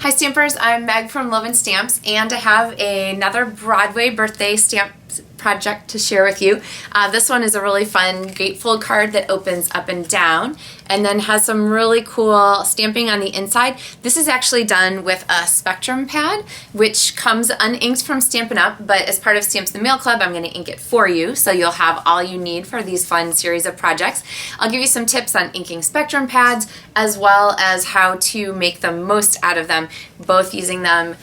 Hi Stampers, I'm Meg from Loven Stamps, and I have another Broadway birthday stamp project to share with you. This one is a really fun gatefold card that opens up and down and then has some really cool stamping on the inside. This is actually done with a Spectrum pad, which comes uninked from Stampin Up, but as part of Stamps in the Mail Club, I'm going to ink it for you, so you'll have all you need for these fun series of projects. I'll give you some tips on inking Spectrum pads, as well as how to make the most out of them, both using them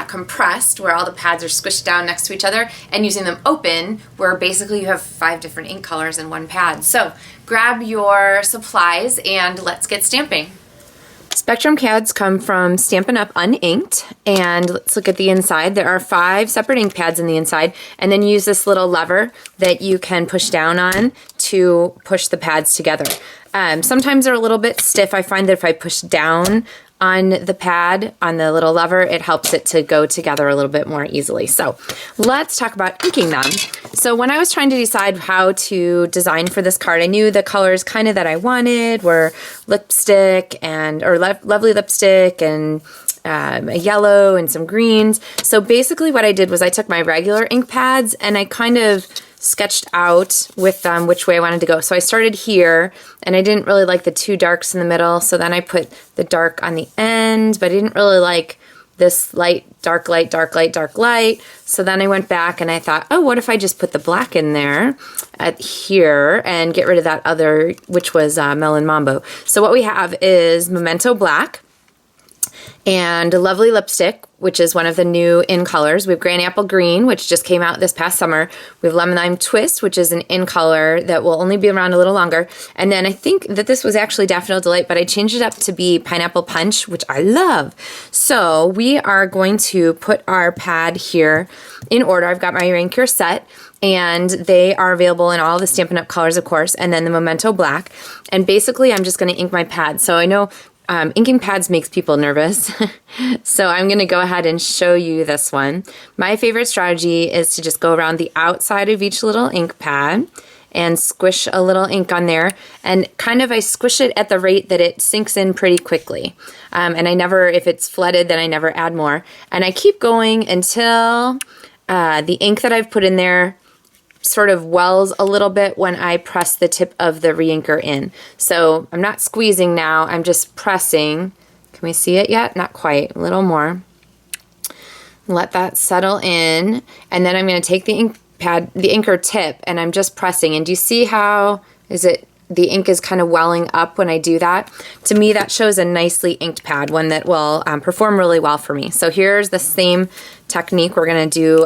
compressed, where all the pads are squished down next to each other, and using them open, where basically you have 5 different ink colors in one pad. So grab your supplies and let's get stamping. Spectrum pads come from Stampin' Up uninked, and let's look at the inside. There are 5 separate ink pads in the inside, and then you use this little lever that you can push down on to push the pads together. Sometimes they're a little bit stiff. I find that if I push down on the pad, on the little lever, it helps it to go together a little bit more easily. So let's talk about inking them. So when I was trying to decide how to design for this card, I knew the colors kind of that I wanted were lipstick or lovely lipstick and a yellow and some greens. So basically what I did was I took my regular ink pads and I kind of sketched out with them which way I wanted to go. So I started here, and I didn't really like the 2 darks in the middle, so then I put the dark on the end, but I didn't really like this light, dark light, dark light, dark light. So then I went back and I thought, oh, what if I just put the black in there at here and get rid of that other, which was Melon Mambo. So what we have is Memento Black and Lovely Lipstick, which is one of the new in colors. We have Granny Apple Green, which just came out this past summer. We have Lemon Lime Twist, which is an in color that will only be around a little longer. And then I think that this was actually Daffodil Delight, but I changed it up to be Pineapple Punch, which I love. So we are going to put our pad here in order. I've got my Rancure set, and they are available in all the Stampin' Up colors, of course, and then the Memento Black. And basically, I'm just going to ink my pad. So I know inking pads makes people nervous, so I'm going to go ahead and show you this one. My favorite strategy is to just go around the outside of each little ink pad and squish a little ink on there, and kind of I squish it at the rate that it sinks in pretty quickly. And I never, if it's flooded, then I never add more. And I keep going until the ink that I've put in there sort of wells a little bit when I press the tip of the reinker in. So I'm not squeezing now, I'm just pressing. Can we see it yet? Not quite, a little more. Let that settle in, and then I'm going to take the ink pad, the inker tip, and I'm just pressing. And do you see how the ink is kind of welling up when I do that? To me, that shows a nicely inked pad, one that will perform really well for me. So here's the same technique. We're going to do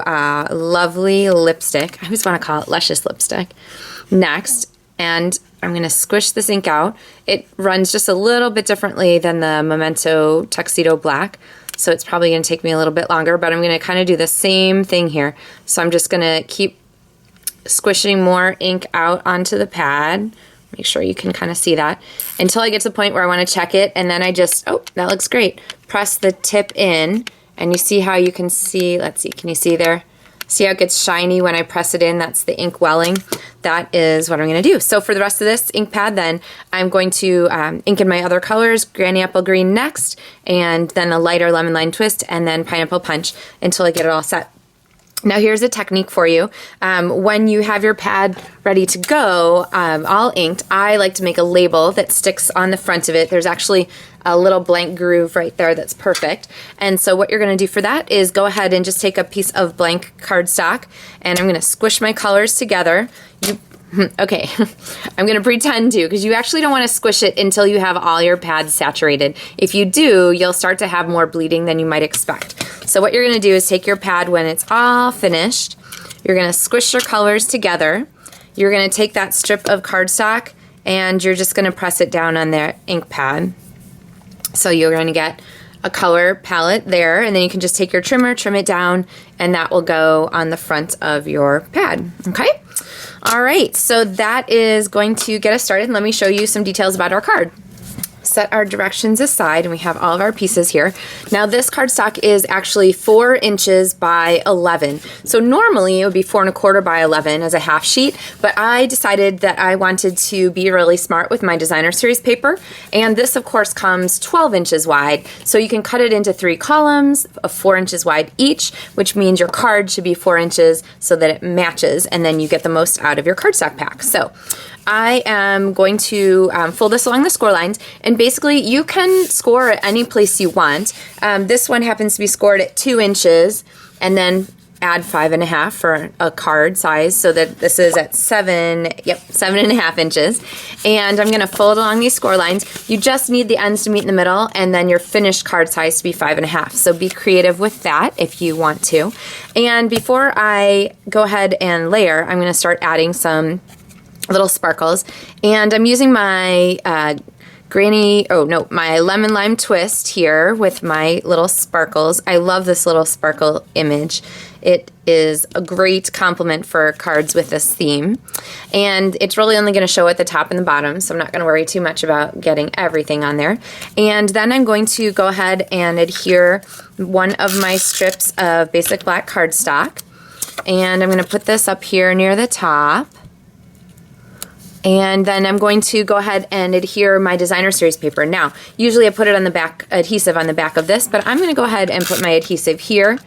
Lovely Lipstick. I always want to call it Luscious Lipstick next. And I'm going to squish this ink out. It runs just a little bit differently than the Memento Tuxedo Black, so it's probably going to take me a little bit longer, but I'm going to kind of do the same thing here. So I'm just going to keep squishing more ink out onto the pad. Make sure you can kind of see that until I get to the point where I want to check it, and then I just, oh, that looks great. Press the tip in, and you see how you can see, let's see, can you see there? See how it gets shiny when I press it in? That's the ink welling. That is what I'm going to do. So for the rest of this ink pad, then I'm going to ink in my other colors, Granny Apple Green next, and then a lighter Lemon Lime Twist, and then Pineapple Punch until I get it all set. Now here's a technique for you. When you have your pad ready to go, all inked, I like to make a label that sticks on the front of it. There's actually a little blank groove right there that's perfect. And so what you're going to do for that is go ahead and just take a piece of blank cardstock, and I'm going to squish my colors together. Okay, I'm going to pretend to, because you actually don't want to squish it until you have all your pads saturated. If you do, you'll start to have more bleeding than you might expect. So what you're going to do is take your pad when it's all finished, you're going to squish your colors together, you're going to take that strip of cardstock, and you're just going to press it down on the ink pad. So you're going to get a color palette there, and then you can just take your trimmer, trim it down, and that will go on the front of your pad. Okay? All right, so that is going to get us started. Let me show you some details about our card. set our directions aside, and we have all of our pieces here. Now this cardstock is actually 4 inches by 11. So normally it would be 4 1/4 by 11 as a half sheet, but I decided that I wanted to be really smart with my designer series paper, and this of course comes 12 inches wide. So you can cut it into 3 columns of 4 inches wide each, which means your card should be 4 inches so that it matches, and then you get the most out of your cardstock pack. So I am going to fold this along the score lines, and basically you can score at any place you want. This one happens to be scored at 2 inches, and then add 5 1/2 for a card size, so that this is at 7 1/2 inches. And I'm gonna fold along these score lines. You just need the ends to meet in the middle, and then your finished card size to be 5 1/2. So be creative with that if you want to. And before I go ahead and layer, I'm gonna start adding some little sparkles, and I'm using my my lemon lime twist here with my little sparkles. I love this little sparkle image. It is a great complement for cards with this theme, and it's really only going to show at the top and the bottom, so I'm not going to worry too much about getting everything on there. And then I'm going to go ahead and adhere one of my strips of basic black cardstock, and I'm going to put this up here near the top. And then I'm going to go ahead and adhere my designer series paper. Now, usually I put it on the back, adhesive on the back of this, but I'm going to go ahead and put my adhesive here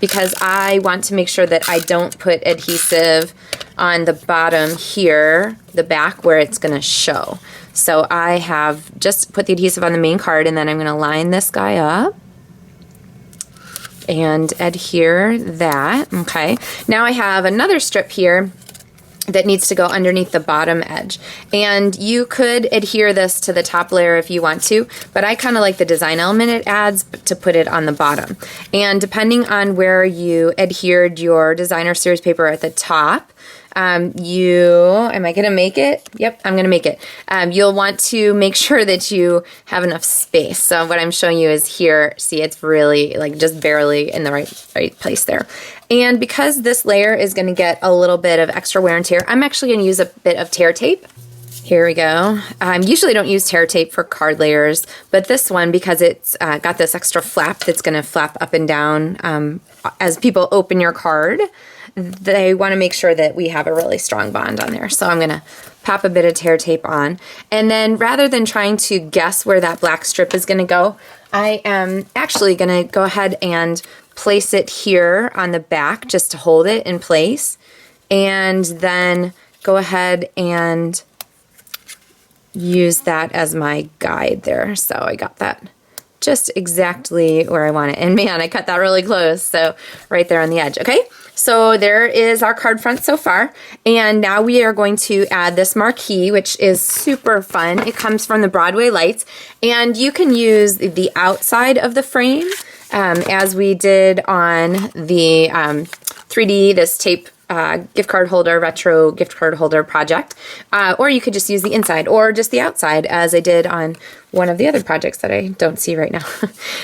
because I want to make sure that I don't put adhesive on the bottom here, the back, where it's going to show. So I have just put the adhesive on the main card, and then I'm going to line this guy up and adhere that. Okay. Now I have another strip here that needs to go underneath the bottom edge, and you could adhere this to the top layer if you want to, but I kind of like the design element it adds to put it on the bottom. And depending on where you adhered your designer series paper at the top, am I gonna make it? Yep, I'm gonna make it. You'll want to make sure that you have enough space. So what I'm showing you is here. See, it's really like just barely in the right place there. And because this layer is going to get a little bit of extra wear and tear, I'm actually going to use a bit of tear tape. Here we go. Usually don't use tear tape for card layers, but this one, because it's got this extra flap that's going to flap up and down as people open your card, they want to make sure that we have a really strong bond on there. So I'm going to pop a bit of tear tape on. And then rather than trying to guess where that black strip is going to go, I am actually going to go ahead and place it here on the back just to hold it in place, and then go ahead and use that as my guide there. So I got that just exactly where I want it. And man, I cut that really close. So right there on the edge. Okay, so there is our card front so far. And now we are going to add this marquee, which is super fun. It comes from the Broadway lights, and you can use the outside of the frame as we did on the 3D, this tape gift card holder, retro gift card holder project. Or you could just use the inside or just the outside, as I did on one of the other projects that I don't see right now.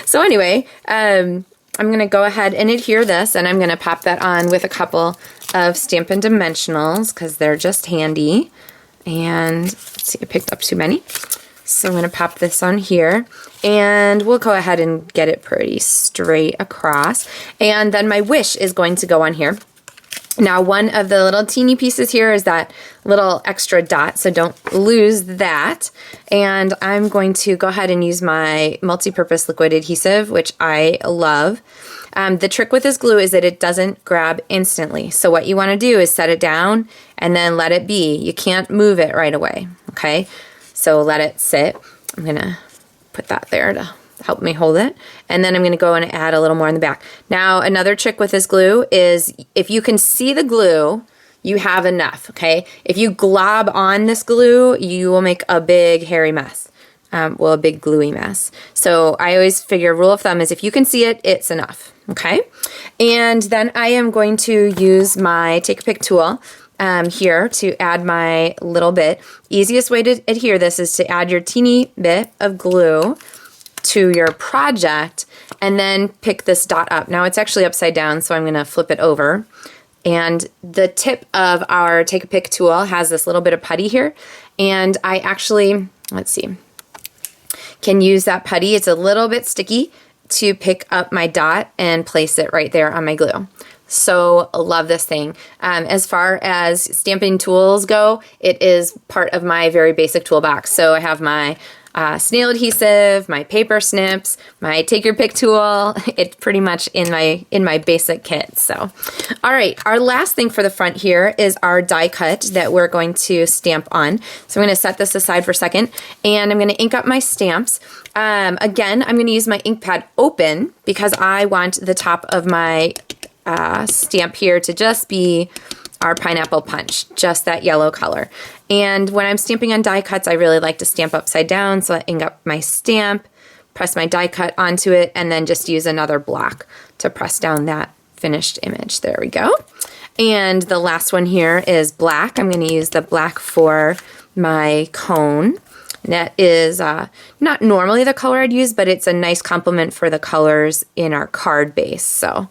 So anyway, I'm going to go ahead and adhere this, and I'm going to pop that on with a couple of Stampin' Dimensionals because they're just handy. And let's see, I picked up too many. So I'm going to pop this on here, and we'll go ahead and get it pretty straight across. And then my wish is going to go on here. Now, one of the little teeny pieces here is that little extra dot, so don't lose that. And I'm going to go ahead and use my multi-purpose liquid adhesive, which I love. The trick with this glue is that it doesn't grab instantly. So what you want to do is set it down and then let it be. You can't move it right away, okay? So let it sit. I'm going to put that there to help me hold it. And then I'm going to go and add a little more in the back. Now, another trick with this glue is if you can see the glue, you have enough, okay? If you glob on this glue, you will make a big hairy mess. A big gluey mess. So I always figure rule of thumb is if you can see it, it's enough, okay? And then I am going to use my Take a Pick tool here to add my little bit. Easiest way to adhere this is to add your teeny bit of glue to your project and then pick this dot up. Now it's actually upside down, so I'm going to flip it over. And the tip of our Take a Pick tool has this little bit of putty here. And I actually, let's see, can use that putty. It's a little bit sticky to pick up my dot and place it right there on my glue. So love this thing. As far as stamping tools go, it is part of my very basic toolbox. So I have my snail adhesive, my paper snips, my take your pick tool. It's pretty much in my basic kit. So, all right, our last thing for the front here is our die cut that we're going to stamp on. So I'm going to set this aside for a second, and I'm going to ink up my stamps. Again, I'm going to use my ink pad open because I want the top of my stamp here to just be our pineapple punch, just that yellow color. And when I'm stamping on die cuts, I really like to stamp upside down. So I ink up my stamp, press my die cut onto it, and then just use another block to press down that finished image. There we go. And the last one here is black. I'm going to use the black for my cone. That is not normally the color I'd use, but it's a nice complement for the colors in our card base. So I'm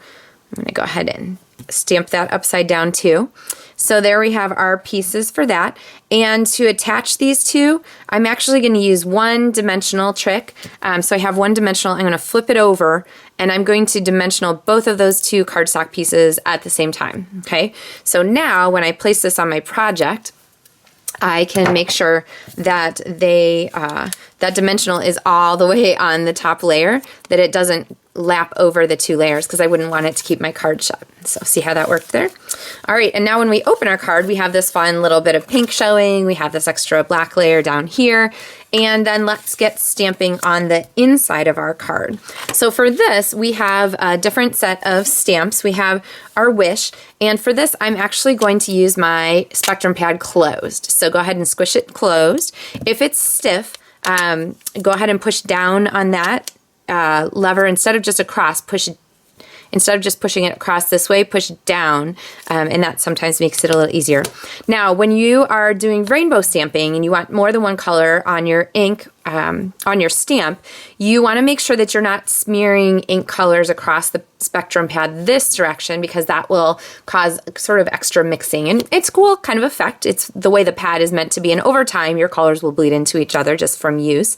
going to go ahead and stamp that upside down too. So there we have our pieces for that. And to attach these two, I'm actually going to use one dimensional trick. So I have one dimensional, I'm going to flip it over, and I'm going to dimensional both of those two cardstock pieces at the same time. Okay, so now when I place this on my project, I can make sure that that dimensional is all the way on the top layer, that it doesn't lap over the two layers, because I wouldn't want it to keep my card shut. So see how that worked there? All right, and now when we open our card, we have this fun little bit of pink showing. We have this extra black layer down here. And then let's get stamping on the inside of our card. So for this, we have a different set of stamps. We have our wish, and for this, I'm actually going to use my Spectrum pad closed. So go ahead and squish it closed. If it's stiff, go ahead and push down on that lever. Instead of just across, instead of just pushing it across this way, push down, and that sometimes makes it a little easier. Now, when you are doing rainbow stamping and you want more than one color on your ink, on your stamp, you want to make sure that you're not smearing ink colors across the Spectrum pad this direction, because that will cause sort of extra mixing. And it's cool kind of effect. It's the way the pad is meant to be, and over time your colors will bleed into each other just from use,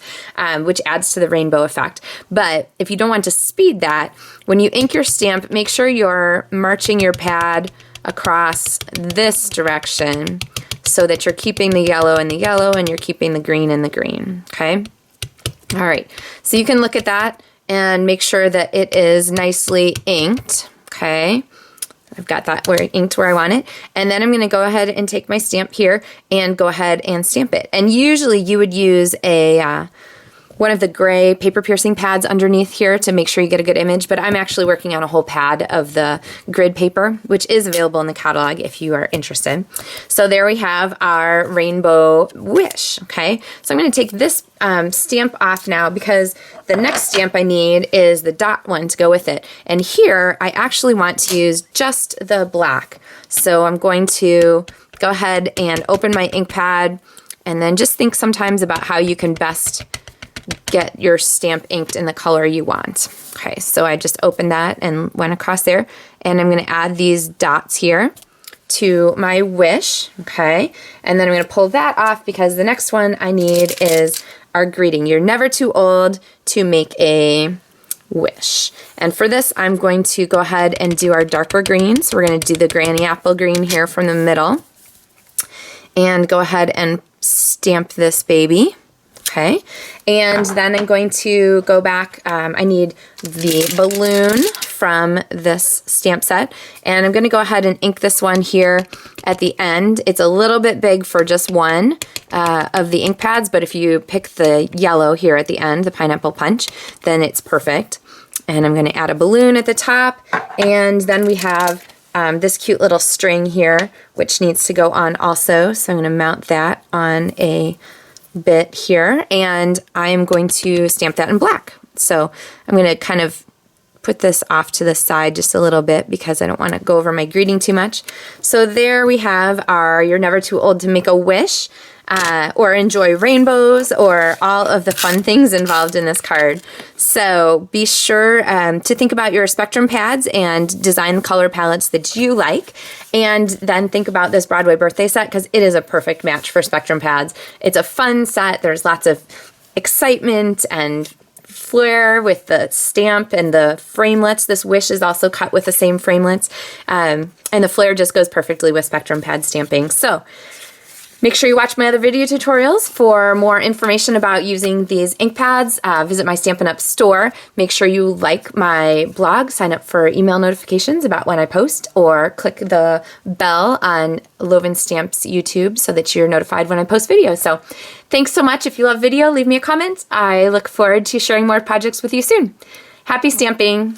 which adds to the rainbow effect. But if you don't want to speed that, when you ink your stamp, make sure you're marching your pad across this direction so that you're keeping the yellow in the yellow and you're keeping the green in the green, okay? All right, so you can look at that and make sure that it is nicely inked, okay? I've got that inked where I want it. And then I'm going to go ahead and take my stamp here and go ahead and stamp it. And usually you would use a one of the gray paper piercing pads underneath here to make sure you get a good image, but I'm actually working on a whole pad of the grid paper, which is available in the catalog if you are interested. So there we have our rainbow wish, okay? So I'm going to take this stamp off now, because the next stamp I need is the dot one to go with it. And here I actually want to use just the black. So I'm going to go ahead and open my ink pad, and then just think sometimes about how you can best get your stamp inked in the color you want. Okay, so I just opened that and went across there, and I'm going to add these dots here to my wish, okay? And then I'm going to pull that off, because the next one I need is our greeting. You're never too old to make a wish. And for this, I'm going to go ahead and do our darker green. So we're going to do the granny apple green here from the middle, and go ahead and stamp this baby. Okay, and then I'm going to go back. I need the balloon from this stamp set, and I'm going to go ahead and ink this one here at the end. It's a little bit big for just one of the ink pads, but if you pick the yellow here at the end, the pineapple punch, then it's perfect. And I'm going to add a balloon at the top, and then we have this cute little string here, which needs to go on also. So I'm going to mount that on a bit here, and I am going to stamp that in black. So I'm going to kind of put this off to the side just a little bit, because I don't want to go over my greeting too much. So there we have our You're Never Too Old to Make a Wish, or enjoy rainbows, or all of the fun things involved in this card. So be sure to think about your Spectrum pads and design color palettes that you like, and then think about this Broadway birthday set, because it is a perfect match for Spectrum pads. It's a fun set. There's lots of excitement and flair with the stamp and the framelits. This wish is also cut with the same framelits. And the flair just goes perfectly with Spectrum pad stamping. So make sure you watch my other video tutorials for more information about using these ink pads. Visit my Stampin' Up! Store. Make sure you like my blog, sign up for email notifications about when I post, or click the bell on Loven Stamps YouTube so that you're notified when I post videos. So thanks so much. If you love video, leave me a comment. I look forward to sharing more projects with you soon. Happy stamping!